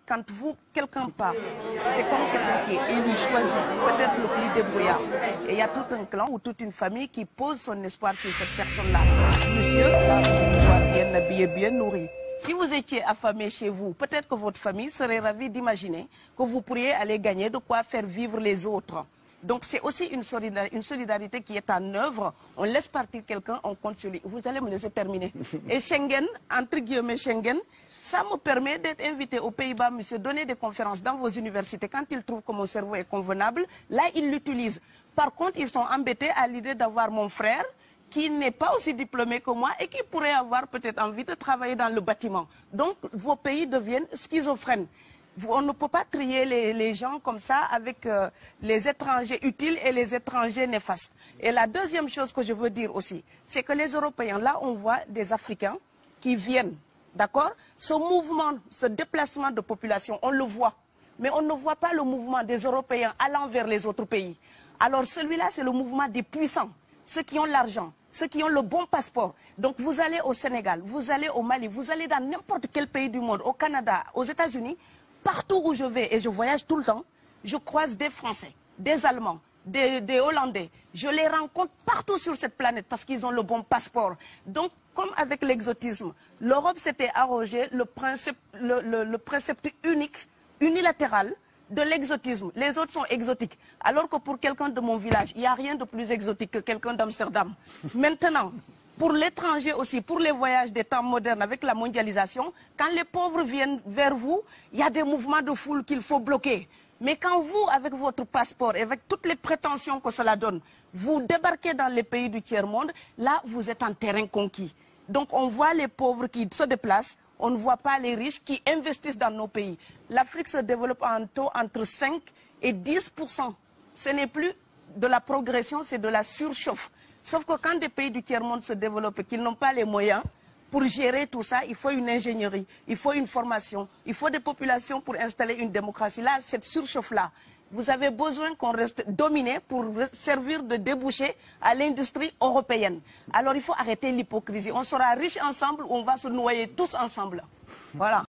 quand quelqu'un part, c'est comme quelqu'un qui est élu, choisi, peut-être le plus débrouillard. Et il y a tout un clan ou toute une famille qui pose son espoir sur cette personne-là. Monsieur, vous doit bien habillé, bien nourri. Si vous étiez affamé chez vous, peut-être que votre famille serait ravie d'imaginer que vous pourriez aller gagner de quoi faire vivre les autres. Donc c'est aussi une solidarité qui est en œuvre. On laisse partir quelqu'un, on compte sur lui. Vous allez me laisser terminer. Et Schengen, entre guillemets Schengen, ça me permet d'être invité aux Pays-Bas, monsieur, donner des conférences dans vos universités. Quand ils trouvent que mon cerveau est convenable, là, ils l'utilisent. Par contre, ils sont embêtés à l'idée d'avoir mon frère, qui n'est pas aussi diplômé que moi et qui pourrait avoir peut-être envie de travailler dans le bâtiment. Donc, vos pays deviennent schizophrènes. On ne peut pas trier les gens comme ça avec les étrangers utiles et les étrangers néfastes. Et la deuxième chose que je veux dire aussi, c'est que les Européens, là, on voit des Africains qui viennent, d'accord? Ce mouvement, ce déplacement de population, on le voit. Mais on ne voit pas le mouvement des Européens allant vers les autres pays. Alors celui-là, c'est le mouvement des puissants, ceux qui ont l'argent, ceux qui ont le bon passeport. Donc vous allez au Sénégal, vous allez au Mali, vous allez dans n'importe quel pays du monde, au Canada, aux États-Unis, partout où je vais, et je voyage tout le temps, je croise des Français, des Allemands, des Hollandais. Je les rencontre partout sur cette planète parce qu'ils ont le bon passeport. Donc, comme avec l'exotisme, l'Europe s'était arrogé le précepte unique, unilatéral, de l'exotisme. Les autres sont exotiques. Alors que pour quelqu'un de mon village, il n'y a rien de plus exotique que quelqu'un d'Amsterdam. Maintenant, pour l'étranger aussi, pour les voyages des temps modernes avec la mondialisation, quand les pauvres viennent vers vous, il y a des mouvements de foule qu'il faut bloquer. Mais quand vous, avec votre passeport et avec toutes les prétentions que cela donne, vous débarquez dans les pays du tiers-monde, là, vous êtes en terrain conquis. Donc, on voit les pauvres qui se déplacent, on ne voit pas les riches qui investissent dans nos pays. L'Afrique se développe en taux entre 5 et 10%. Ce n'est plus de la progression, c'est de la surchauffe. Sauf que quand des pays du tiers-monde se développent et qu'ils n'ont pas les moyens pour gérer tout ça, il faut une ingénierie, il faut une formation, il faut des populations pour installer une démocratie. Là, cette surchauffe-là, vous avez besoin qu'on reste dominé pour servir de débouché à l'industrie européenne. Alors il faut arrêter l'hypocrisie. On sera riches ensemble ou on va se noyer tous ensemble. Voilà.